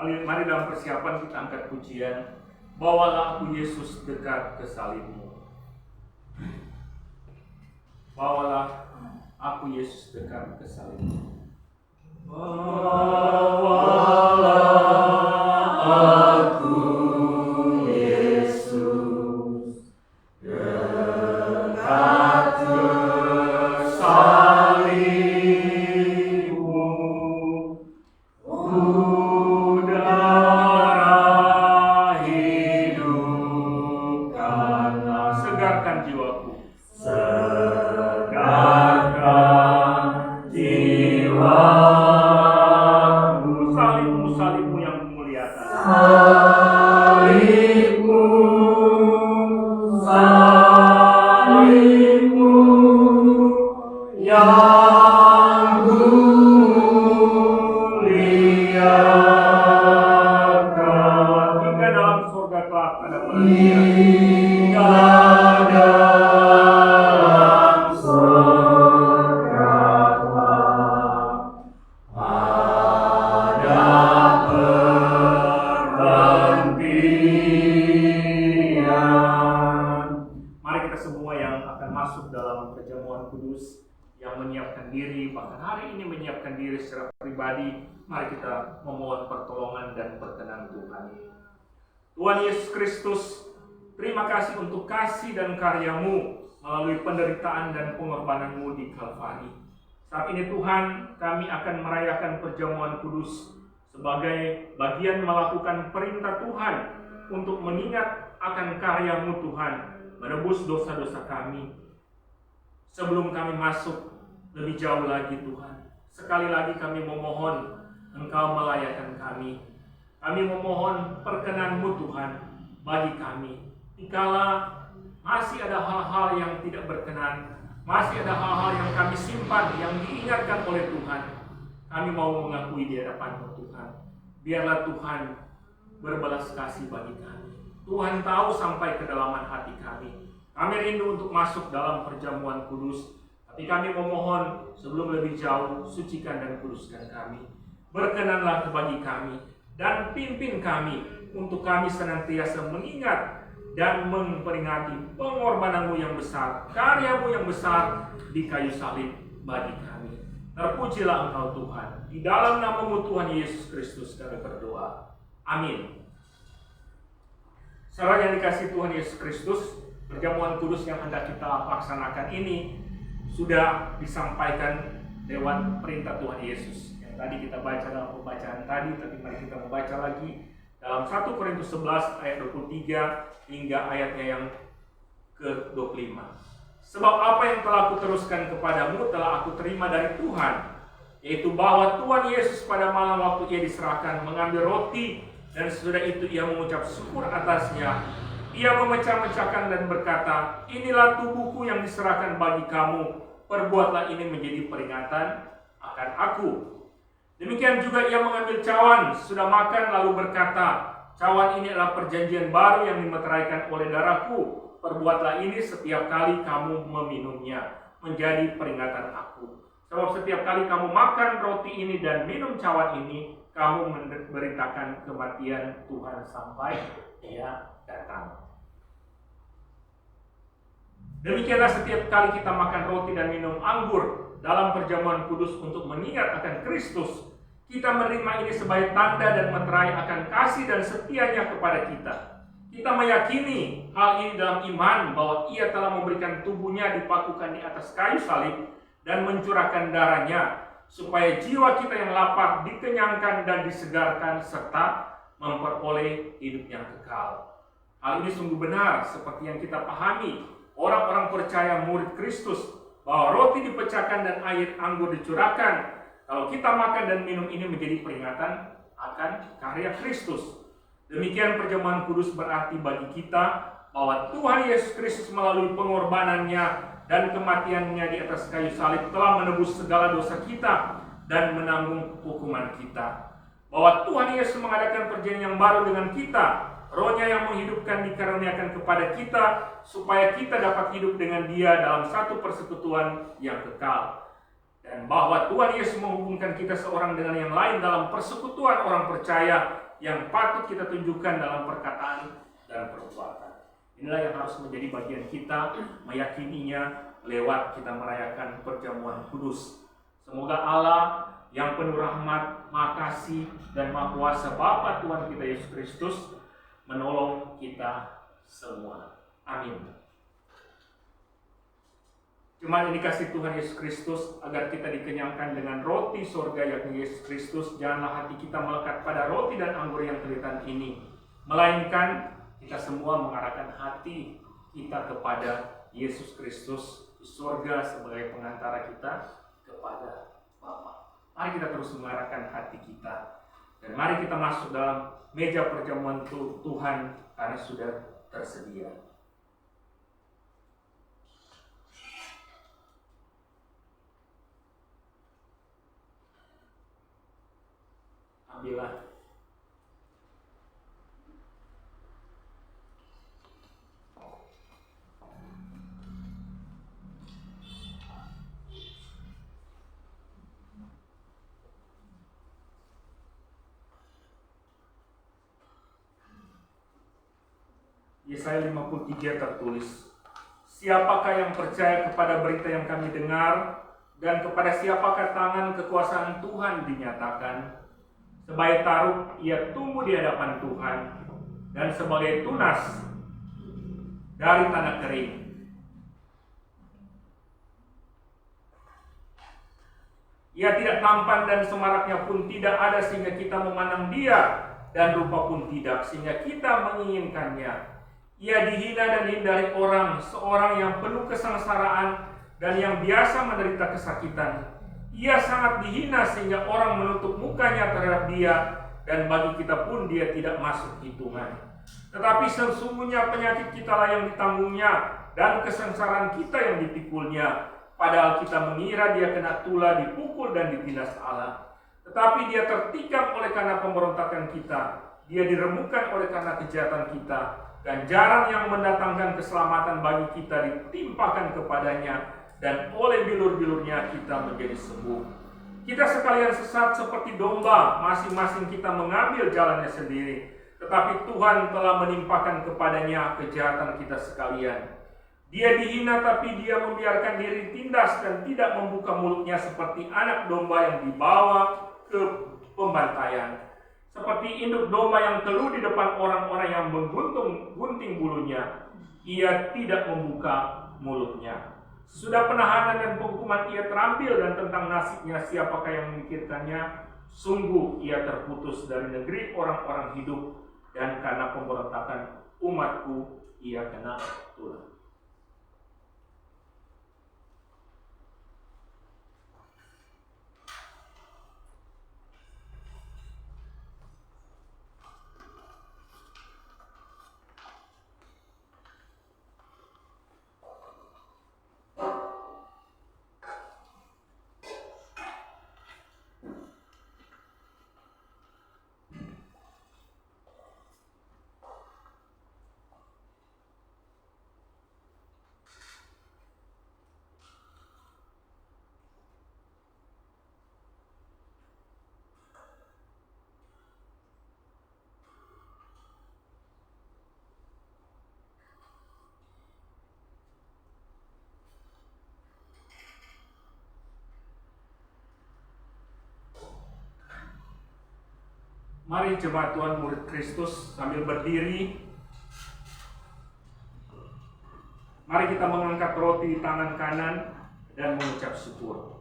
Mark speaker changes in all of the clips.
Speaker 1: Mari dalam persiapan kita angkat pujian, bawalah aku Yesus dekat ke salibmu. Bawalah aku Yesus dekat ke salibmu. Bawalah aku Yesus dekat ke salibmu. Udara hidupkanlah, segarkan jiwaku. Segarkan jiwaku. Salibmu, salibmu yang memuliakan. Salibmu, salibmu yang muliakan. Hingga dalam surga kelak ada perhentian. Hingga dalam surga kelak ada perhentian. Mari kita semua yang akan masuk dalam perjamuan kudus, yang menyiapkan diri, bahkan hari ini menyiapkan diri secara pribadi, mari kita memohon pertolongan dan perkenan Tuhan. Tuhan Yesus Kristus, terima kasih untuk kasih dan karya-Mu melalui penderitaan dan pengorbanan-Mu di Kalvari. Saat ini Tuhan, kami akan merayakan perjamuan kudus sebagai bagian melakukan perintah Tuhan untuk mengingat akan karya-Mu Tuhan, menebus dosa-dosa kami. Sebelum kami masuk lebih jauh lagi Tuhan, sekali lagi kami memohon Engkau melayakkan kami. Kami memohon perkenan-Mu Tuhan bagi kami. Dikala masih ada hal-hal yang tidak berkenan, masih ada hal-hal yang kami simpan, yang diingatkan oleh Tuhan, kami mau mengakui di hadapan-Mu Tuhan. Biarlah Tuhan berbelas kasih bagi kami. Tuhan tahu sampai kedalaman hati kami. Kami rindu untuk masuk dalam perjamuan kudus, tapi kami memohon sebelum lebih jauh, sucikan dan kuduskan kami. Berkenanlah bagi kami dan pimpin kami untuk kami senantiasa mengingat dan memperingati pengorbanan-Mu yang besar, karya-Mu yang besar di kayu salib bagi kami. Terpujilah Engkau Tuhan. Di dalam nama-Mu Tuhan Yesus Kristus kami berdoa. Amin. Saudara yang dikasihi Tuhan Yesus Kristus, perjamuan kudus yang hendak kita laksanakan ini sudah disampaikan lewat perintah Tuhan Yesus. Yang tadi kita baca dalam pembacaan tadi, tapi mari kita membaca lagi dalam 1 Korintus 11 ayat 23 hingga ayatnya yang ke-25. Sebab apa yang telah aku teruskan kepadamu telah aku terima dari Tuhan, yaitu bahwa Tuhan Yesus pada malam waktu Ia diserahkan mengambil roti, dan sesudah itu Ia mengucap syukur atasnya. Ia memecah-mecahkan dan berkata, inilah tubuhku yang diserahkan bagi kamu, perbuatlah ini menjadi peringatan akan aku. Demikian juga Ia mengambil cawan, sudah makan lalu berkata, cawan ini adalah perjanjian baru yang dimeteraikan oleh darahku. Perbuatlah ini setiap kali kamu meminumnya, menjadi peringatan aku. Sebab setiap kali kamu makan roti ini dan minum cawan ini, kamu memberitakan kematian Tuhan sampai Ia datang. Demikianlah setiap kali kita makan roti dan minum anggur dalam perjamuan kudus untuk mengingat akan Kristus, kita menerima ini sebagai tanda dan meterai akan kasih dan setianya kepada kita. Kita meyakini hal ini dalam iman bahwa Ia telah memberikan tubuhnya dipakukan di atas kayu salib dan mencurahkan darahnya, supaya jiwa kita yang lapar dikenyangkan dan disegarkan serta memperoleh hidup yang kekal. Hal ini sungguh benar seperti yang kita pahami orang-orang percaya murid Kristus, bahwa roti dipecahkan dan air anggur dicurahkan. Kalau kita makan dan minum ini menjadi peringatan akan karya Kristus. Demikian perjamuan kudus berarti bagi kita bahwa Tuhan Yesus Kristus melalui pengorbanannya dan kematiannya di atas kayu salib telah menebus segala dosa kita dan menanggung hukuman kita. Bahwa Tuhan Yesus mengadakan perjanjian yang baru dengan kita, Roh-Nya yang menghidupkan dikaruniakan kepada kita, supaya kita dapat hidup dengan Dia dalam satu persekutuan yang kekal. Dan bahwa Tuhan Yesus menghubungkan kita seorang dengan yang lain dalam persekutuan orang percaya yang patut kita tunjukkan dalam perkataan dan perbuatan. Inilah yang harus menjadi bagian kita, meyakininya lewat kita merayakan perjamuan kudus. Semoga Allah yang penuh rahmat, Maha Kasih, dan Maha Kuasa, Bapa Tuhan kita Yesus Kristus, menolong kita semua. Amin. Jemaat yang dikasih Tuhan Yesus Kristus, agar kita dikenyangkan dengan roti sorga yakni Yesus Kristus, janganlah hati kita melekat pada roti dan anggur yang kelihatan ini, melainkan kita semua mengarahkan hati kita kepada Yesus Kristus di sorga sebagai pengantara kita kepada Bapa. Mari kita terus mengarahkan hati kita, dan mari kita masuk dalam meja perjamuan Tuhan karena sudah tersedia. Ambillah. Yesaya 53 tertulis, siapakah yang percaya kepada berita yang kami dengar, dan kepada siapakah tangan kekuasaan Tuhan dinyatakan? Sebagai taruk ia tumbuh di hadapan Tuhan, dan sebagai tunas dari tanah kering. Ia tidak tampan dan semaraknya pun tidak ada sehingga kita memandang dia, dan rupa pun tidak sehingga kita menginginkannya. Ia dihina dan dihindari orang, seorang yang penuh kesengsaraan dan yang biasa menderita kesakitan. Ia sangat dihina sehingga orang menutup mukanya terhadap dia, dan bagi kita pun dia tidak masuk hitungan. Tetapi sesungguhnya penyakit kita lah yang ditanggungnya, dan kesengsaraan kita yang dipikulnya. Padahal kita mengira dia kena tulah, dipukul dan ditindas Allah. Tetapi dia tertikam oleh karena pemberontakan kita, dia diremukkan oleh karena kejahatan kita, dan jaran yang mendatangkan keselamatan bagi kita ditimpakan kepadanya, dan oleh bilur-bilurnya kita menjadi sembuh. Kita sekalian sesat seperti domba, masing-masing kita mengambil jalannya sendiri. Tetapi Tuhan telah menimpakan kepadanya kejahatan kita sekalian. Dia dihina tapi dia membiarkan diri ditindas dan tidak membuka mulutnya seperti anak domba yang dibawa ke pembantaian. Seperti induk domba yang keluh di depan orang-orang yang menggunting bulunya, ia tidak membuka mulutnya. Sudah penahanan dan penghukuman ia terambil, dan tentang nasibnya siapakah yang memikirkannya? Sungguh ia terputus dari negeri orang-orang hidup, dan karena pemberontakan umatku ia kena tulah. Mari jemaat Tuhan murid Kristus sambil berdiri, mari kita mengangkat roti di tangan kanan dan mengucap syukur.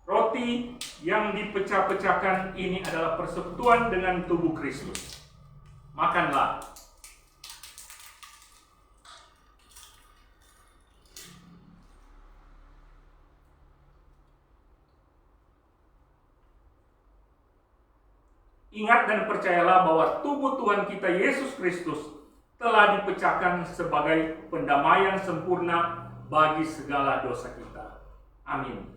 Speaker 1: Roti yang dipecah-pecahkan ini adalah persekutuan dengan tubuh Kristus. Makanlah. Ingat dan percayalah bahwa tubuh Tuhan kita Yesus Kristus telah dipecahkan sebagai pendamaian sempurna bagi segala dosa kita. Amin.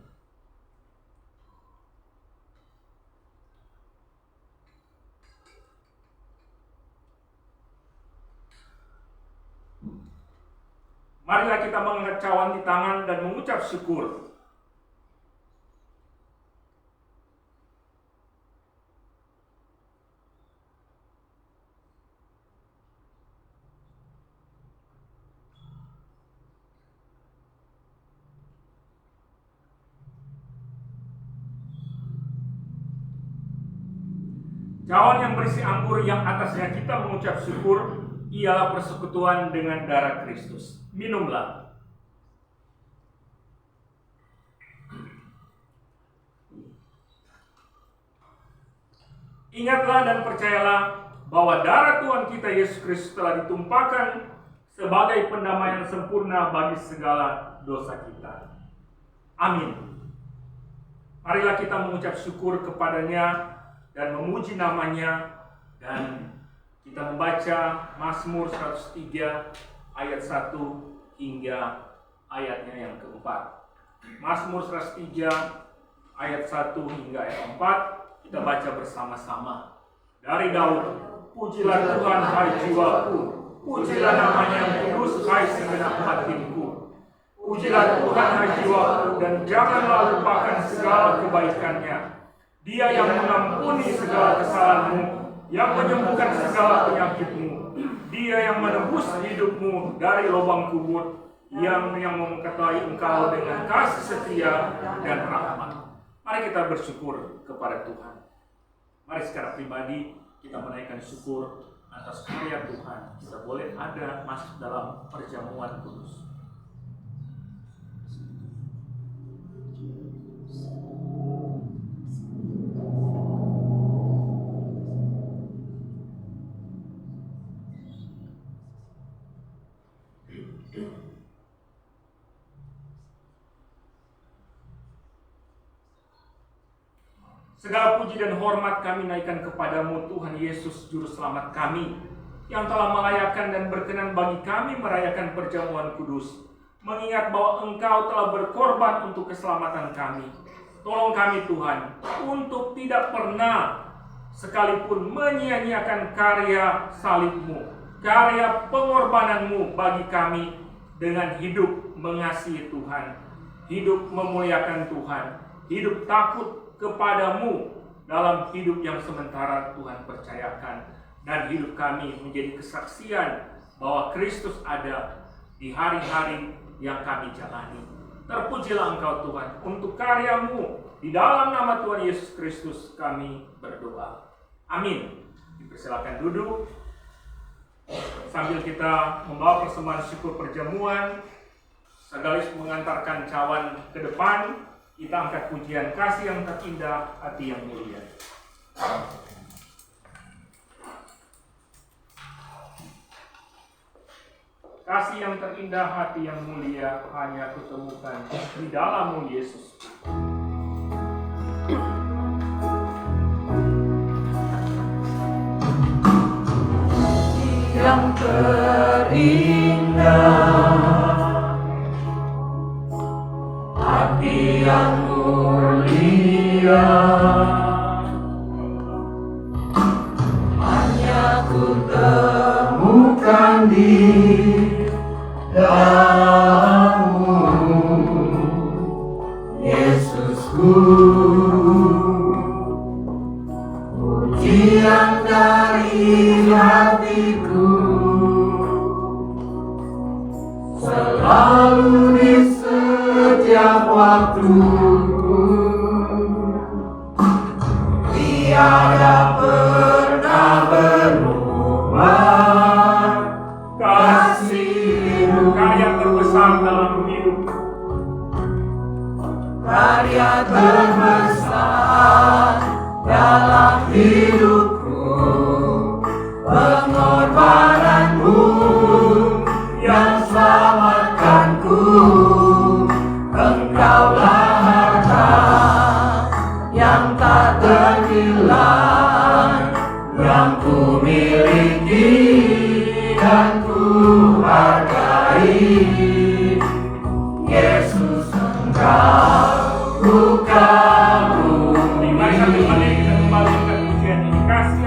Speaker 1: Marilah kita mengangkat cawan di tangan dan mengucap syukur. Cawan yang berisi anggur yang atasnya kita mengucap syukur ialah persekutuan dengan darah Kristus. Minumlah. Ingatlah dan percayalah bahwa darah Tuhan kita Yesus Kristus telah ditumpahkan sebagai pendamaian sempurna bagi segala dosa kita. Amin. Marilah kita mengucap syukur kepadanya dan memuji namanya, dan kita membaca Mazmur 103 ayat 1 hingga ayatnya yang keempat. Mazmur 103 ayat 1 hingga ayat 4 kita baca bersama-sama. Dari Daud, pujilah Tuhan hai jiwaku, pujilah namanya yang kudus hai segenap batinku. Pujilah Tuhan hai jiwaku, dan janganlah lupakan segala kebaikannya. Dia yang mengampuni segala kesalahanmu, yang menyembuhkan segala penyakitmu. Dia yang menebus hidupmu dari lubang kubur, yang menyertai engkau dengan kasih setia dan rahmat. Mari kita bersyukur kepada Tuhan. Mari secara pribadi kita menaikkan syukur atas karya Tuhan. Kita boleh ada masuk dalam perjamuan kudus. Segala puji dan hormat kami naikkan kepadamu Tuhan Yesus Juru Selamat kami, yang telah melayakan dan berkenan bagi kami merayakan perjamuan kudus, mengingat bahwa Engkau telah berkorban untuk keselamatan kami. Tolong kami Tuhan, untuk tidak pernah sekalipun menyia-nyiakan karya salib-Mu, karya pengorbananmu bagi kami, dengan hidup mengasihi Tuhan, hidup memuliakan Tuhan, hidup takut kepadamu dalam hidup yang sementara Tuhan percayakan, dan hidup kami menjadi kesaksian bahwa Kristus ada di hari-hari yang kami jalani. Terpujilah Engkau Tuhan, untuk karya-Mu, di dalam nama Tuhan Yesus Kristus kami berdoa. Amin. Dipersilakan duduk sambil kita membawa persembahan syukur perjamuan, sekaligus mengantarkan cawan ke depan. Kita angkat pujian kasih yang terindah, hati yang mulia. Kasih yang terindah, hati yang mulia, hanya kutemukan di dalam-Mu Yesus.
Speaker 2: Yang terindah, hati yang mulia, hanya ku temukan di dalam-Mu, Yesusku. Pujian dari hatiku selalu di setiap waktu, tiada pernah berubah kasih-Mu.
Speaker 1: Karya terbesar dalam hidup,
Speaker 2: karya terbesar dalam hidupku, pengorbanan-Mu yang selamatkanku. Engkaulah harta yang tak ternilai, yang ku miliki dan ku hargai. Yesus, Engkau ku kagumi.
Speaker 1: Mari kita kembali angkat pujian ini, kasih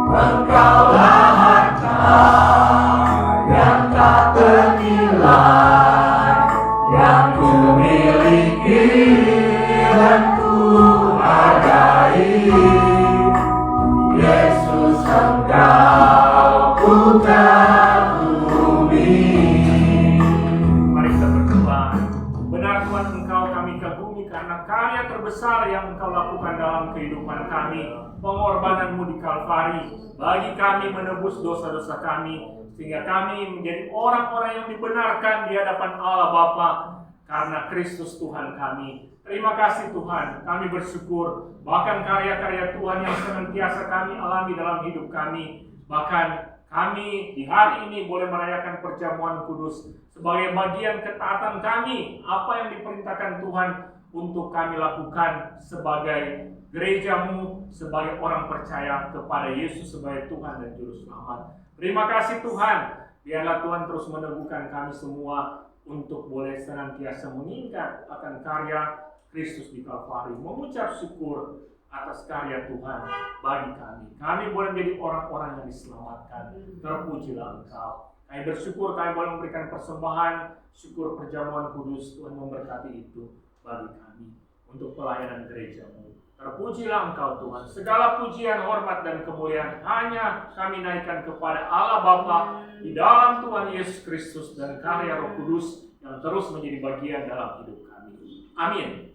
Speaker 2: Engkaulah harta yang tak ternilai, yang ku miliki dan ku hargai. Yesus, Engkau putra bumi.
Speaker 1: Mari kita berdoa. Benar Tuhan, Engkau kami kagumi karena karya terbesar yang Engkau lakukan dalam kehidupan kami, pengorbananmu di Kalvari bagi kami menebus dosa-dosa kami, sehingga kami menjadi orang-orang yang dibenarkan di hadapan Allah Bapa karena Kristus Tuhan kami. Terima kasih Tuhan, kami bersyukur bahkan karya-karya Tuhan yang senantiasa kami alami dalam hidup kami. Bahkan kami di hari ini boleh merayakan perjamuan kudus sebagai bagian ketaatan kami, apa yang diperintahkan Tuhan untuk kami lakukan sebagai gerejamu, sebagai orang percaya kepada Yesus sebagai Tuhan dan Juru Selamat. Terima kasih Tuhan, biarlah Tuhan terus meneguhkan kami semua untuk boleh senantiasa meningkat akan karya Kristus di Kalvari, mengucap syukur atas karya Tuhan bagi kami. Kami boleh menjadi orang-orang yang diselamatkan. Terpujilah Engkau. Kami bersyukur kami boleh memberikan persembahan syukur perjamuan kudus. Tuhan memberkati itu bagi kami untuk pelayanan gerejamu. Terpujilah Engkau Tuhan. Segala pujian, hormat, dan kemuliaan hanya kami naikkan kepada Allah Bapa di dalam Tuhan Yesus Kristus dan karya Roh Kudus yang terus menjadi bagian dalam hidup kami. Amin.